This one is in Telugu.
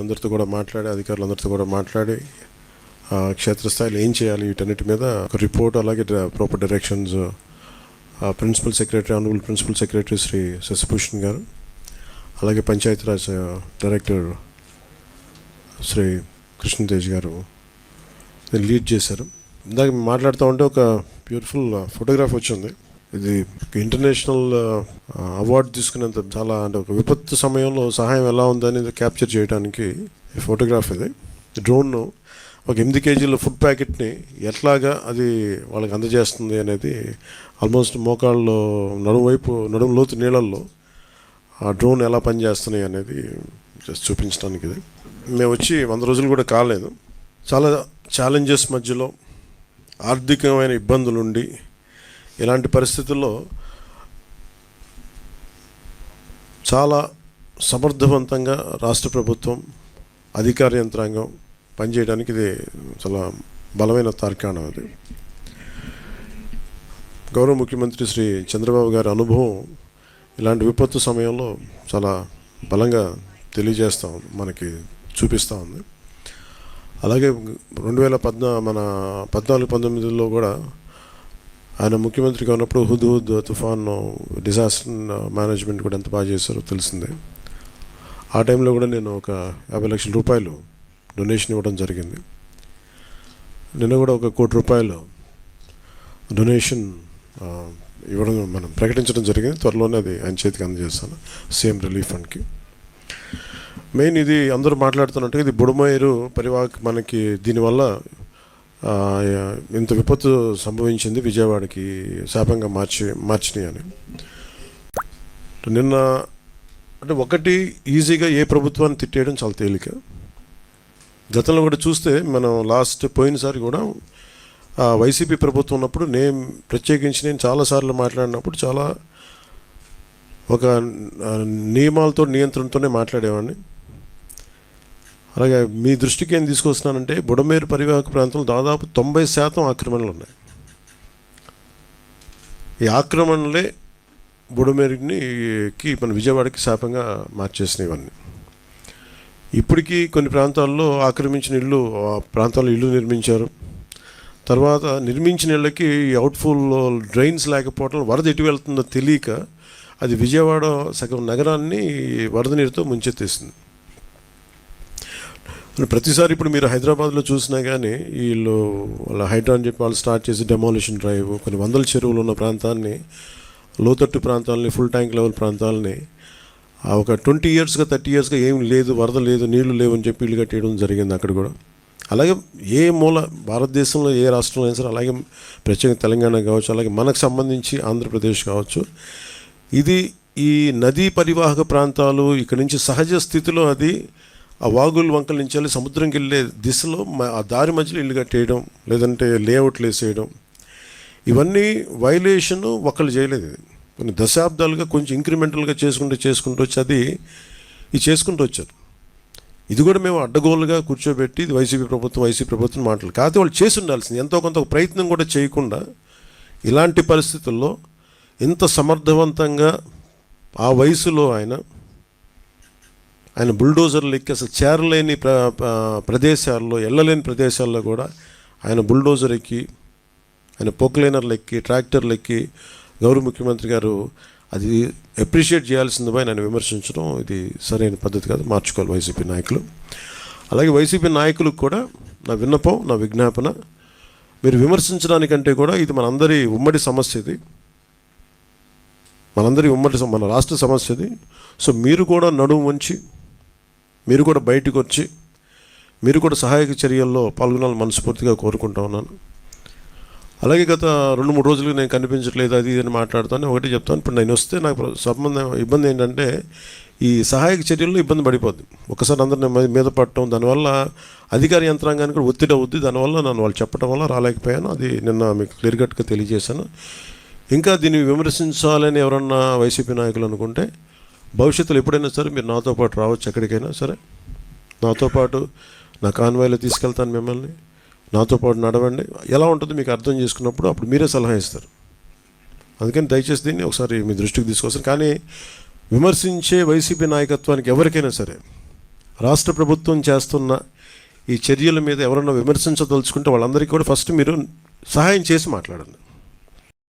అందరితో కూడా మాట్లాడి, అధికారులందరితో కూడా మాట్లాడి క్షేత్రస్థాయిలో ఏం చేయాలి వీటన్నిటి మీద ఒక రిపోర్ట్, అలాగే proper directions principal secretary, honourable principal secretary Shri Shashibhushan గారు, అలాగే పంచాయతీరాజ్ డైరెక్టర్ శ్రీ కృష్ణతేజ్ గారు లీడ్ చేశారు. ఇందాక మాట్లాడుతూ ఉంటే ఒక బ్యూటిఫుల్ ఫోటోగ్రాఫ్ వచ్చింది. ఇది ఇంటర్నేషనల్ అవార్డు తీసుకునేంత చాలా, అంటే ఒక విపత్తు సమయంలో సహాయం ఎలా ఉందని క్యాప్చర్ చేయడానికి ఈ ఫోటోగ్రాఫ్. ఇది డ్రోన్ ఒక 8 కేజీల ఫుడ్ ప్యాకెట్ని ఎట్లాగా అది వాళ్ళకి అందజేస్తుంది అనేది, ఆల్మోస్ట్ మోకాళ్ళు నడుము లోతు నీళ్ళల్లో ఆ డ్రోన్ ఎలా పనిచేస్తున్నాయి అనేది జస్ట్ చూపించడానికి. ఇది మేము వచ్చి 100 రోజులు కూడా కాలేదు. చాలా ఛాలెంజెస్ మధ్యలో, ఆర్థికమైన ఇబ్బందులుండి, ఇలాంటి పరిస్థితుల్లో చాలా సమర్థవంతంగా రాష్ట్ర ప్రభుత్వం, అధికార యంత్రాంగం పనిచేయడానికి ఇది చాలా బలమైన తార్కాణం. అది గౌరవ ముఖ్యమంత్రి శ్రీ చంద్రబాబు గారి అనుభవం ఇలాంటి విపత్తు సమయంలో చాలా బలంగా మనకి చూపిస్తూ ఉంది. అలాగే 2014-19లో కూడా ఆయన ముఖ్యమంత్రిగా ఉన్నప్పుడు హుద్హుద్ తుఫాన్ డిజాస్టర్ మేనేజ్మెంట్ కూడా ఎంత బాగా చేశారో తెలిసిందే. ఆ టైంలో కూడా నేను ఒక 50 లక్షల రూపాయలు డొనేషన్ ఇవ్వడం జరిగింది. నిన్న కూడా ఒక 1 కోటి రూపాయలు డొనేషన్ ఇవ్వడం మనం ప్రకటించడం జరిగింది. త్వరలోనే అది ఆయన చేతికి అందజేస్తాను, సీఎం రిలీఫ్ ఫండ్కి. మెయిన్ ఇది అందరూ మాట్లాడుతున్నట్టుగా ఇది బుడమేరు పరివాహక, మనకి దీనివల్ల ఇంత విపత్తు సంభవించింది, విజయవాడకి శాపంగా మార్చినాయి అని. నిన్న అంటే ఒకటి, ఈజీగా ఏ ప్రభుత్వాన్ని తిట్టేయడం చాలా తేలిక. గతంలో కూడా చూస్తే మనం పోయినసారి కూడా వైసీపీ ప్రభుత్వం ఉన్నప్పుడు నేను చాలాసార్లు మాట్లాడినప్పుడు చాలా ఒక నియమాలతో, నియంత్రణతోనే మాట్లాడేవాడిని. అలాగే మీ దృష్టికి ఏం తీసుకొస్తున్నానంటే, బుడమేరు పరివాహక ప్రాంతంలో దాదాపు 90% ఆక్రమణలు ఉన్నాయి. ఈ ఆక్రమణలే బుడమేరుకి మన విజయవాడకి శాపంగా మార్చేసినాయి. ఇవన్నీ ఇప్పటికీ కొన్ని ప్రాంతాల్లో ఆక్రమించిన ప్రాంతాల్లో ఇల్లు నిర్మించారు. తర్వాత నిర్మించిన ఇళ్ళకి అవుట్ఫుల్ డ్రైన్స్ లేకపోవడం, వరద ఎటు వెళ్తుందో తెలియక అది విజయవాడ సగం నగరాన్ని వరద నీరుతో ముంచెత్తేసింది. ప్రతిసారి ఇప్పుడు మీరు హైదరాబాద్లో చూసినా కానీ వీళ్ళు వాళ్ళ హైడ్రా అని చెప్పి వాళ్ళు స్టార్ట్ చేసి డెమాలిషన్ డ్రైవ్, కొన్ని 100 చెరువులు ఉన్న ప్రాంతాన్ని, లోతట్టు ప్రాంతాలని, ఫుల్ ట్యాంక్ లెవెల్ ప్రాంతాలని ఒక 20 ఇయర్స్గా 30 ఇయర్స్గా ఏం లేదు, వరద లేదు, నీళ్లు లేవు అని చెప్పి ఇల్లు కట్టేయడం జరిగింది అక్కడ కూడా. అలాగే ఏ మూల భారతదేశంలో ఏ రాష్ట్రంలో అయినా సరే, అలాగే ప్రత్యేకంగా తెలంగాణ కావచ్చు, అలాగే మనకు సంబంధించి ఆంధ్రప్రదేశ్ కావచ్చు, ఇది ఈ నదీ పరివాహక ప్రాంతాలు ఇక్కడి నుంచి సహజ స్థితిలో అది ఆ వాగుల వంకల నుంచి వెళ్ళి సముద్రంకి వెళ్ళే దిశలో ఆ దారి మధ్యలో ఇల్లు కట్టేయడం, లేదంటే లేఅవుట్లు వేసేయడం, ఇవన్నీ వైలేషన్ ఒకళ్ళు చేయలేదు. ఇది కొన్ని దశాబ్దాలుగా కొంచెం ఇంక్రిమెంటల్గా చేసుకుంటూ వచ్చి అది చేసుకుంటూ వచ్చారు. ఇది కూడా మేము అడ్డగోలుగా కూర్చోబెట్టి ఇది వైసీపీ ప్రభుత్వం మాటలు కాదు, వాళ్ళు చేసి ఉండాల్సింది. ఎంతో కొంత ప్రయత్నం కూడా చేయకుండా ఇలాంటి పరిస్థితుల్లో ఇంత సమర్థవంతంగా ఆ వయసులో ఆయన బుల్డోజర్లు ఎక్కి, అసలు చేరలేని ప్రదేశాల్లో, వెళ్ళలేని ప్రదేశాల్లో కూడా ఆయన బుల్డోజర్ ఎక్కి, ఆయన పోక్లైనర్లు ఎక్కి, ట్రాక్టర్లు ఎక్కి, గౌరవ ముఖ్యమంత్రి గారు అది అప్రిషియేట్ చేయాల్సింది పోయి ఆయన విమర్శించడం ఇది సరైన పద్ధతి కాదు, మార్చుకోవాలి వైసీపీ నాయకులు. అలాగే వైసీపీ నాయకులకు కూడా నా విన్నపం, నా విజ్ఞాపన, మీరు విమర్శించడానికంటే కూడా ఇది మనందరి ఉమ్మడి సమస్య, ఇది మన రాష్ట్ర సమస్య ఇది. సో మీరు కూడా నడుము వంచి, మీరు కూడా బయటకు వచ్చి, మీరు కూడా సహాయక చర్యల్లో పాల్గొనాలని మనస్ఫూర్తిగా కోరుకుంటా ఉన్నాను. అలాగే గత 2-3 రోజులుగా నేను కనిపించట్లేదు అది అని మాట్లాడుతాను. ఒకటి చెప్తాను, ఇప్పుడు నేను వస్తే నాకు ఇబ్బంది ఏంటంటే, ఈ సహాయక చర్యల్లో ఇబ్బంది పడిపోద్ది. ఒకసారి అందరిని మీద పడటం, దానివల్ల అధికార యంత్రాంగానికి కూడా ఒత్తిడి అవుద్ది. దానివల్ల వాళ్ళు చెప్పడం వల్ల రాలేకపోయాను. అది నిన్న మీకు క్లియర్ కట్గా తెలియజేశాను. ఇంకా దీన్ని విమర్శించాలని ఎవరన్నా వైసీపీ నాయకులు అనుకుంటే, భవిష్యత్తులో ఎప్పుడైనా సరే మీరు నాతో పాటు రావచ్చు, ఎక్కడికైనా సరే నాతో పాటు నా కాన్వాయ్లో తీసుకెళ్తాను మిమ్మల్ని, నాతో పాటు నడవండి. ఎలా ఉంటుందో మీకు అర్థం చేసుకున్నప్పుడు అప్పుడు మీరే సలహా ఇస్తారు. అందుకని దయచేసి దీన్ని ఒకసారి మీ దృష్టికి తీసుకొస్తాను. కానీ విమర్శించే వైసీపీ నాయకత్వానికి ఎవరికైనా సరే రాష్ట్ర ప్రభుత్వం చేస్తున్న ఈ చర్యల మీద ఎవరన్నా విమర్శించదలుచుకుంటే వాళ్ళందరికీ కూడా ఫస్ట్ మీరు సహాయం చేసి మాట్లాడండి.